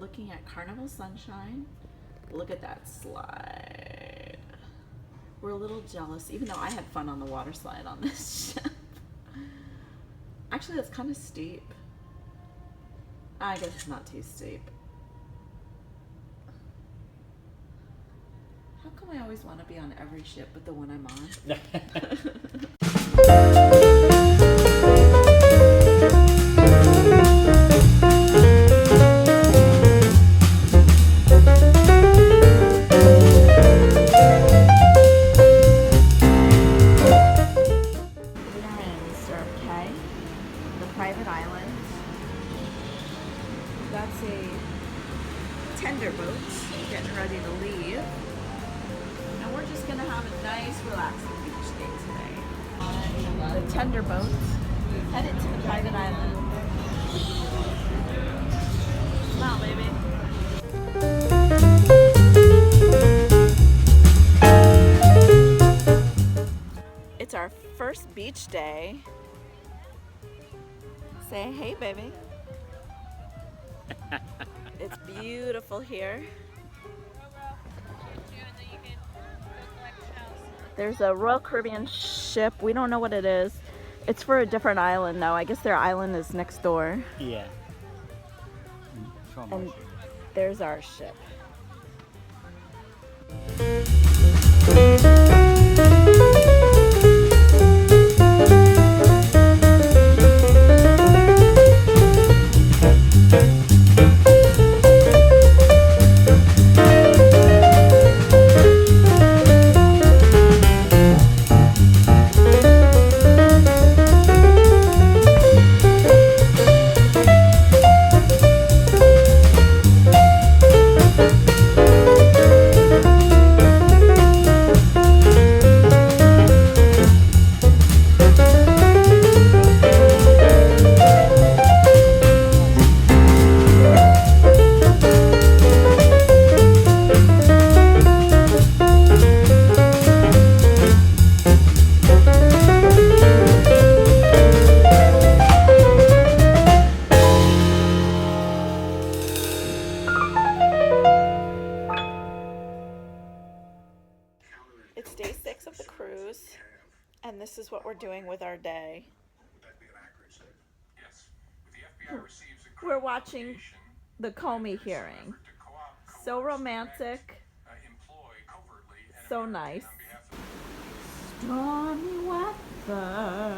looking at Carnival Sunshine. Look at that slide. We're a little jealous, even though I had fun on the water slide on this ship. Actually, that's kind of steep. I guess it's not too steep. How come I always want to be on every ship but the one I'm on? Private island. That's a tender boat getting ready to leave. And we're just gonna have a nice relaxing beach day today. On the tender boat, headed to the private island. Smile, baby. It's our first beach day. Say hey, baby. It's beautiful here. There's a Royal Caribbean ship. We don't know what it is. It's for a different island though. I guess their island is next door. Yeah. And there's our ship. It's day 6 of the cruise, and this is what we're doing with our day. We're watching the Comey hearing. So romantic, so nice. Stormy weather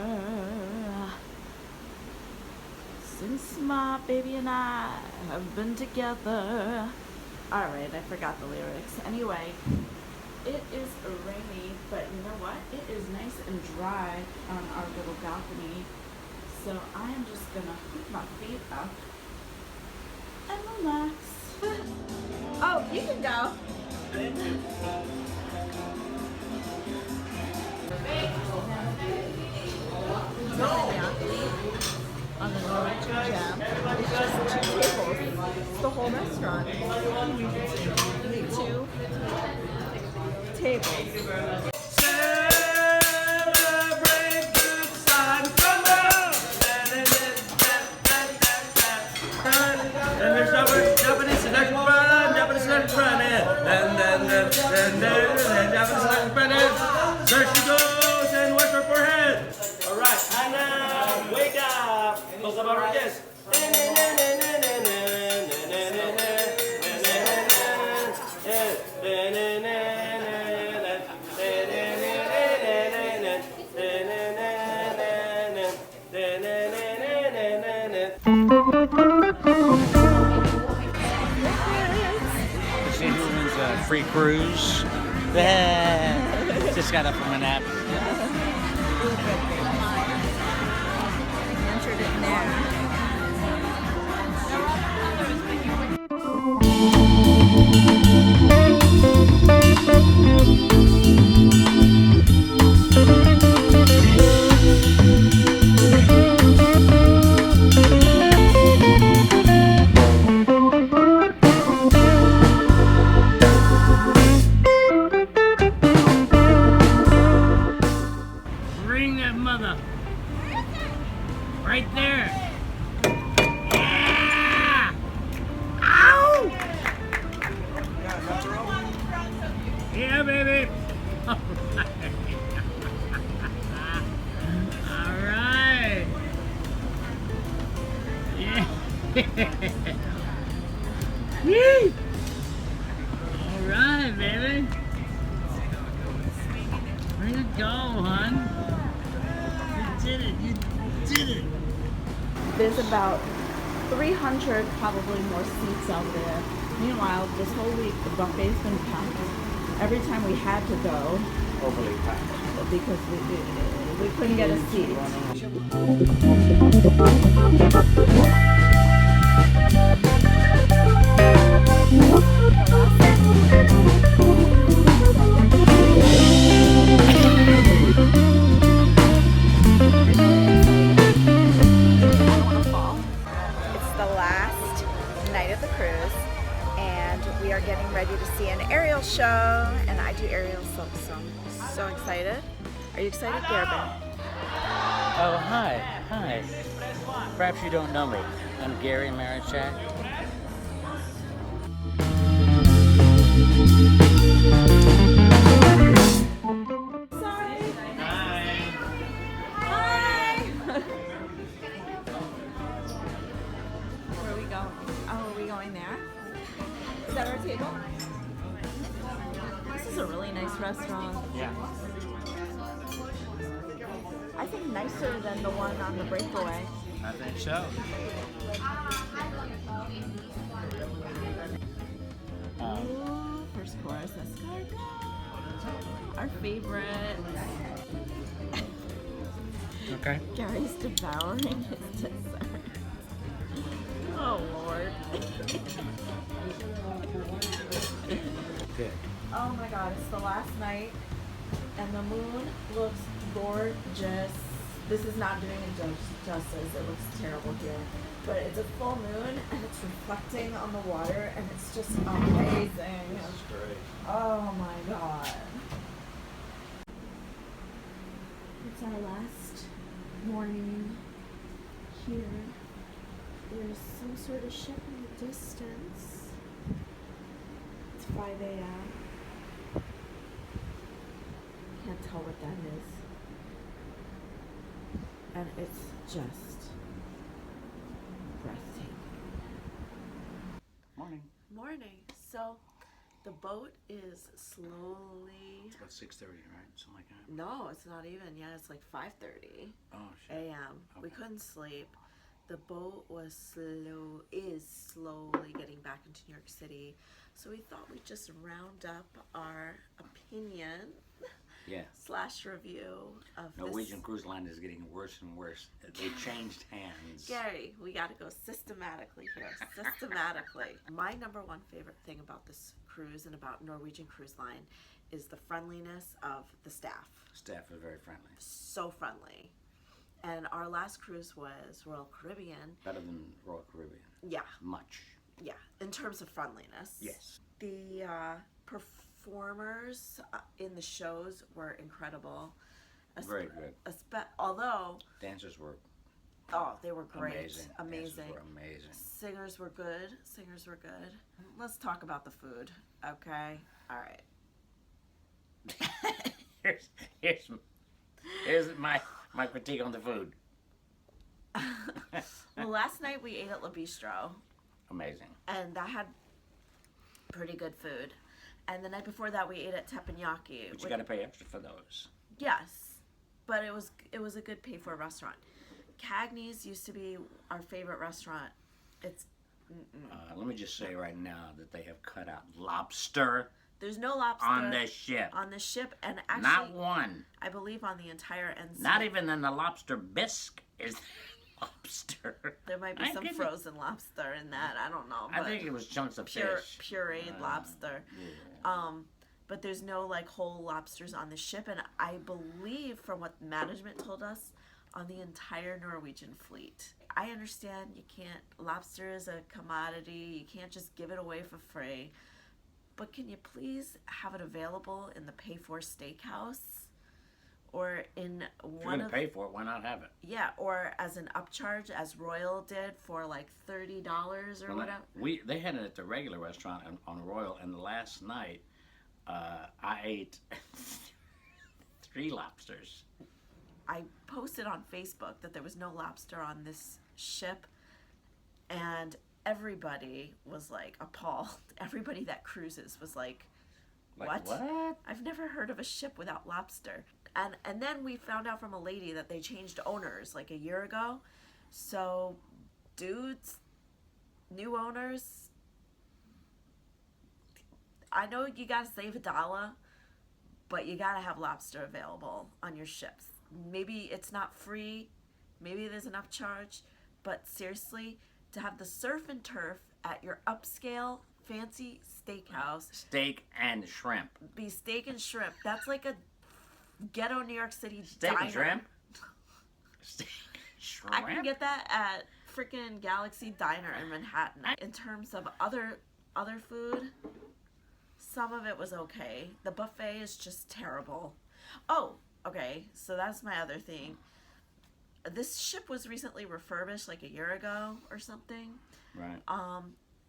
since my baby and I have been together. Alright, I forgot the lyrics. Anyway, it is rainy, but you know what? It is nice and dry on our little balcony. So I am just gonna put my feet up and relax. Oh, you can go. On the Norwegian Gem. It's just 2 tables. It's the whole restaurant. 2 tables. There she goes, and watch her forehead. All right, Hannah, wake up. Close up our wrists. Free cruise. Just got up from a nap. Entered in there. Right there. Yeah! Ow! go, hon. You did it. You did it. There's about 300 probably more seats out there. Meanwhile, this whole week the buffet's been packed. Every time we had to go Overly packed. because we couldn't get a seat. It's the last night of the cruise, and we are getting ready to see an aerial show, and I do aerial silk, so I'm so excited. Are you excited, Garabin? Oh, hi. Hi. Perhaps you don't know me. I'm Gary Marichak. Sorry. Hi. Hi. Where are we going? Oh, are we going there? Is that our table? This is a really nice restaurant. Yeah. I think nicer than the one on the breakaway. I think so. Ooh, first course, escargot. Our favorite. Okay. Gary's devouring his dessert. Oh Lord. Good. Oh my God, it's the last night and the moon looks gorgeous. This is not doing it justice. It looks terrible here. But it's a full moon and it's reflecting on the water and it's just amazing. That's great. Oh my God. It's our last morning here. There's some sort of ship in the distance. It's 5 a.m. Can't tell what that is. And it's just breathtaking. Morning. Morning. So the boat is slowly. It's about 6:30, right? Something like that. No, it's not even. Yeah, it's like 5:30 Oh, shit. a.m. We Okay. couldn't sleep. The boat is slowly getting back into New York City. So we thought we'd just round up our opinion Yeah. / review of Norwegian this. Cruise Line is getting worse and worse. They changed hands. Gary, we got to go systematically here. Systematically. My number one favorite thing about this cruise and about Norwegian Cruise Line is the friendliness of the staff. Staff are very friendly. So friendly. And our last cruise was Royal Caribbean. Better than Royal Caribbean. Yeah, Much. yeah, in terms of friendliness. Yes. The performers in the shows were incredible. Very good. Although, Dancers were they were great. amazing. Amazing. Dancers were amazing. Singers were good. Singers were good. Let's talk about the food, okay? All right. here's my critique on the food. Well, last night we ate at La Bistro, Amazing. and that had pretty good food. And the night before that, we ate at Teppanyaki. But you got to pay extra for those. Yes, but it was a good pay for a restaurant. Cagney's used to be our favorite restaurant. It's Let me just say right now that they have cut out lobster there's no lobster on the ship. on the ship, and actually, Not one. I believe on the entire NCL. Not even in the lobster bisque is lobster. There might be I some get it. frozen lobster in that. I don't know. I But think it was chunks of pure fish. pureed lobster. Yeah. But there's no like whole lobsters on the ship, and I believe from what management told us, on the entire Norwegian fleet. I understand you can't. Lobster is a commodity. You can't just give it away for free. But can you please have it available in the pay-for steakhouse, or in If you're one gonna of pay for it, why not have it? yeah, or as an upcharge, as Royal did for like $30 or Well, whatever. they had it at the regular restaurant on Royal, and last night I ate 3 lobsters. I posted on Facebook that there was no lobster on this ship, and everybody was like appalled. Everybody that cruises was like, Like, what? I've never heard of a ship without lobster. And then we found out from a lady that they changed owners like a year ago. So, dudes, new owners, I know you gotta save $1, but you gotta have lobster available on your ships. Maybe it's not free, maybe there's an upcharge, but seriously, to have the surf and turf at your upscale fancy steakhouse, Steak and shrimp. be steak and shrimp. That's like a ghetto New York City Steak diner. and shrimp? Steak and shrimp? I can get that at freaking Galaxy Diner in Manhattan. In terms of other food, some of it was okay. The buffet is just terrible. Oh, okay. So that's my other thing. This ship was recently refurbished like a year ago or something. Right.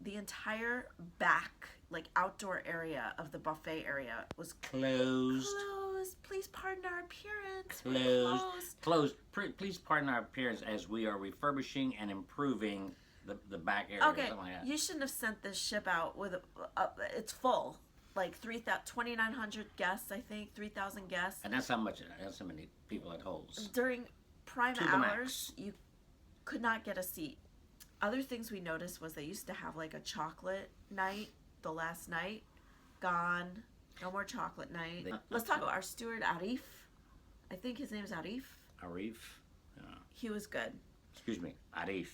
The entire back, like outdoor area of the buffet area was Closed. closed. Please pardon our appearance. We're Closed. Closed. Please pardon our appearance as we are refurbishing and improving the back area. Okay, Something like that. you shouldn't have sent this ship out with it's full. Like 2,900 guests, I think, 3,000 guests. And that's how many people it holds. During prime To the hours, max. you could not get a seat. Other things we noticed was they used to have like a chocolate night the last night. Gone. No more chocolate night. Let's talk about our steward, Arif. I think his name's Arif. Arif. He was good. Excuse me. Arif.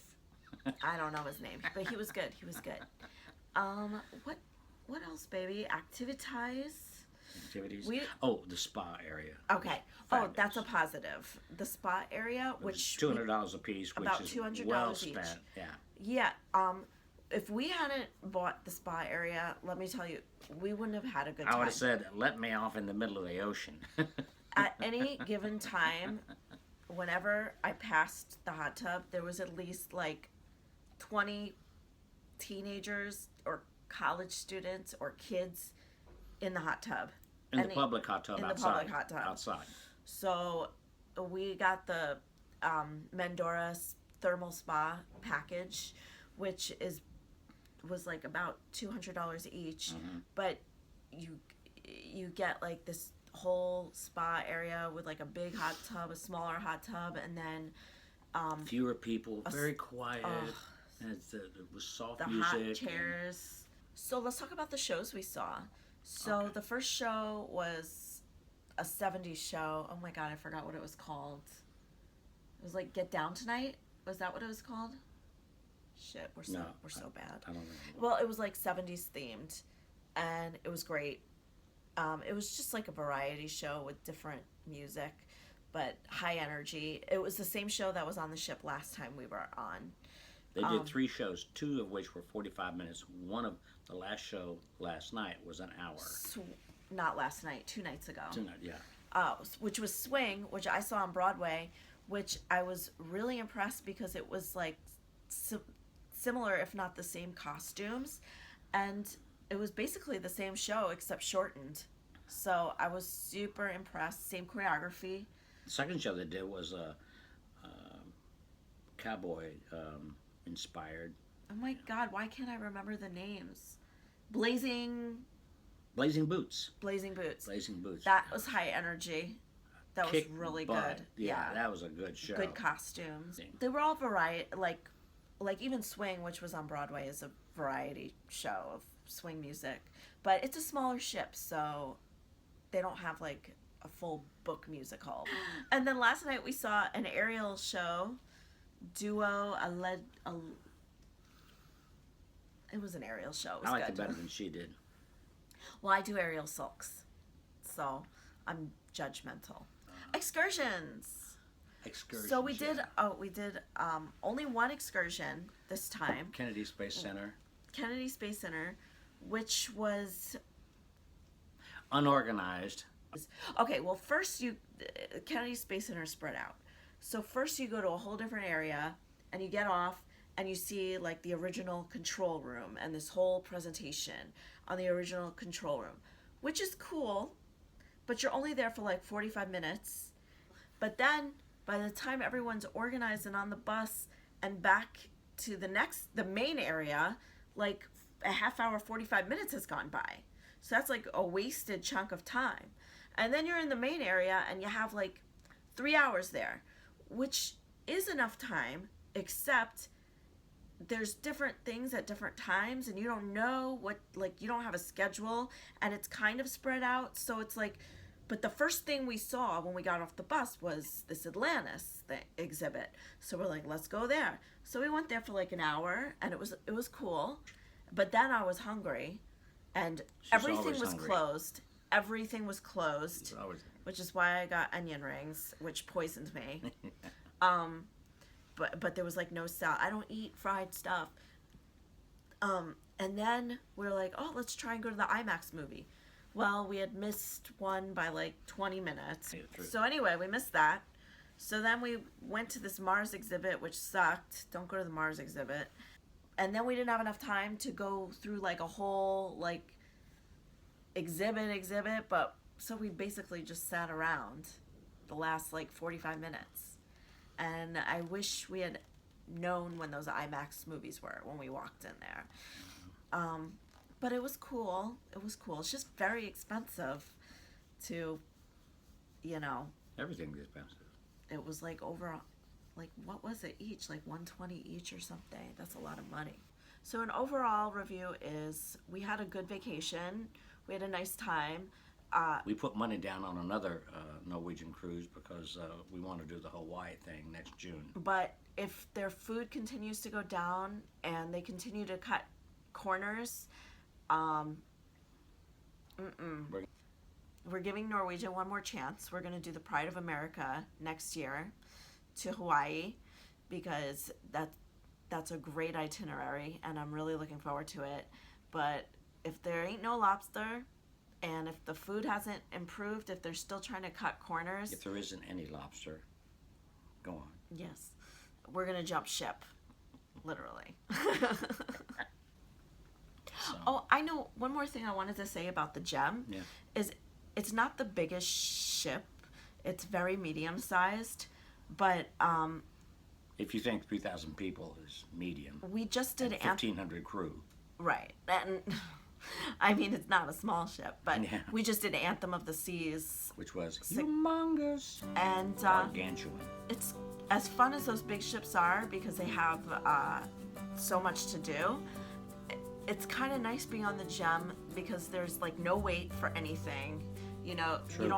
I don't know his name, but he was good. He was good. What else, baby? Activitize. Activities. We- The spa area. Okay. Oh, that's a positive. The spa area, which $200 a piece, which about is $200 well each. spent. Yeah. Yeah. If we hadn't bought the spa area, let me tell you, we wouldn't have had a good I time. would have said, "Let me off in the middle of the ocean." At any given time, whenever I passed the hot tub, there was at least like 20 teenagers or college students or kids in the hot tub. In the public hot tub in the outside. public hot tub. Outside. So we got the Mendora thermal spa package, which was like about $200 each, but you get like this whole spa area with like a big hot tub, a smaller hot tub, and then Fewer people, very quiet. And it was soft the music. hot chairs. So let's talk about the shows we saw. So Okay. the first show was a 70s show. Oh my god, I forgot what it was called. It was like Get Down Tonight. Was that what it was called? Shit, we're so bad. I don't know. Well, it was like 70s themed, and it was great. It was just like a variety show with different music, but high energy. It was the same show that was on the ship last time we were on. They did 3 shows, 2 of which were 45 minutes. One of the last show last night was an hour. Not last night, 2 nights ago. Tonight, yeah. Which was Swing, which I saw on Broadway, which I was really impressed because it was like similar, if not the same costumes, and it was basically the same show except shortened. So I was super impressed. Same choreography. The second show they did was cowboy inspired. Oh my god, why can't I remember the names? Blazing Blazing Boots. Blazing Boots. Blazing Boots. That was high energy. That Kick was really butt. good. Yeah, that was a good show. Good costumes. Yeah. They were all variety, like even Swing, which was on Broadway, is a variety show of swing music. But it's a smaller ship, so they don't have like a full book musical. And then last night we saw an aerial show, duo, it was an aerial show. It was I liked good. it better than she did. Well, I do aerial silks, so I'm judgmental. Excursions. Excursion. So we did only one excursion this time, Kennedy Space Center. Kennedy Space Center, which was Unorganized. okay. Well, first Kennedy Space Center is spread out. So first you go to a whole different area and you get off and you see like the original control room and this whole presentation on the original control room, which is cool, but you're only there for like 45 minutes. But then by the time everyone's organized and on the bus and back to the main area, like a half hour, 45 minutes has gone by. So that's like a wasted chunk of time. And then you're in the main area and you have like 3 hours there, which is enough time, except there's different things at different times and you don't know what, like, you don't have a schedule and it's kind of spread out. So it's like, but the first thing we saw when we got off the bus was this Atlantis exhibit. So we're like, let's go there. So we went there for like an hour and it was cool. But then I was hungry and everything was closed. Everything was closed, which is why I got onion rings, which poisoned me. But there was like no salad. I don't eat fried stuff. And then we're like, oh, let's try and go to the IMAX movie. Well, we had missed one by like 20 minutes. So anyway, we missed that. So then we went to this Mars exhibit, which sucked. Don't go to the Mars exhibit. And then we didn't have enough time to go through like a whole like exhibit, but so we basically just sat around the last like 45 minutes. And I wish we had known when those IMAX movies were when we walked in there. But it was cool. It was cool. It's just very expensive to, you know. Everything's expensive. It was like over, like, what was it each? Like $120 each or something. That's a lot of money. So an overall review is we had a good vacation. We had a nice time. We put money down on another Norwegian cruise because we want to do the Hawaii thing next June. But if their food continues to go down and they continue to cut corners, we're giving Norwegian one more chance. We're going to do the Pride of America next year to Hawaii because that's a great itinerary and I'm really looking forward to it. But if there ain't no lobster and if the food hasn't improved, if they're still trying to cut corners. If there isn't any lobster, go on. Yes. We're going to jump ship, literally. So. Oh, I know one more thing I wanted to say about the Gem is it's not the biggest ship. It's very medium sized, but if you think 3,000 people is medium, we just did 1,500 crew. Right. And I mean, it's not a small ship, but we just did Anthem of the Seas, which was humongous and gargantuan. It's as fun as those big ships are because they have so much to do. It's kind of nice being on the Gem because there's like no wait for anything. You know, True.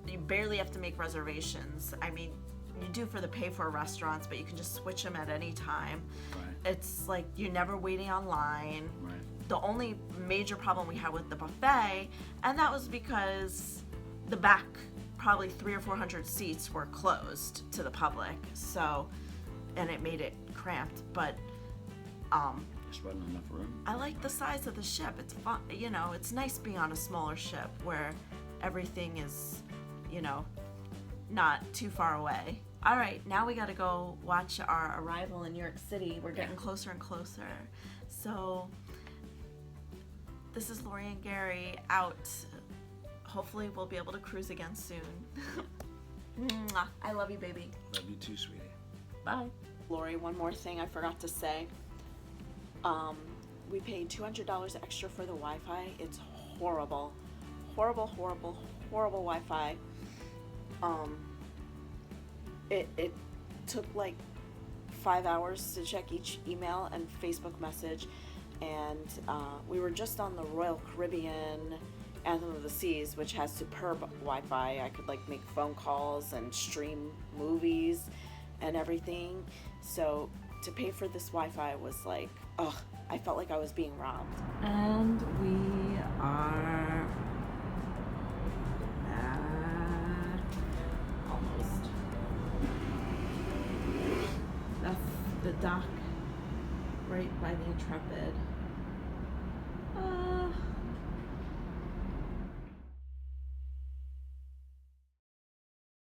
You barely have to make reservations. I mean, you do for the pay-for restaurants, but you can just switch them at any time. Right. It's like you're never waiting online. Right. The only major problem we had with the buffet, and that was because the back probably 300 or 400 seats were closed to the public. So, and it made it cramped, but just wasn't enough room. I like the size of the ship. It's fun, you know, it's nice being on a smaller ship where everything is, you know, not too far away. All right, now we got to go watch our arrival in New York City. We're getting closer and closer. So this is Laurie and Gary out. Hopefully we'll be able to cruise again soon. Mwah. I love you, baby. Love you too, sweetie. Bye. Laurie, one more thing I forgot to say. We paid $200 extra for the Wi-Fi. It's horrible. Horrible, horrible, horrible Wi-Fi. It took like 5 hours to check each email and Facebook message, and we were just on the Royal Caribbean Anthem of the Seas, which has superb Wi-Fi. I could like make phone calls and stream movies and everything. So to pay for this Wi-Fi was like, ugh, I felt like I was being robbed. And we are almost. That's the dock right by the Intrepid.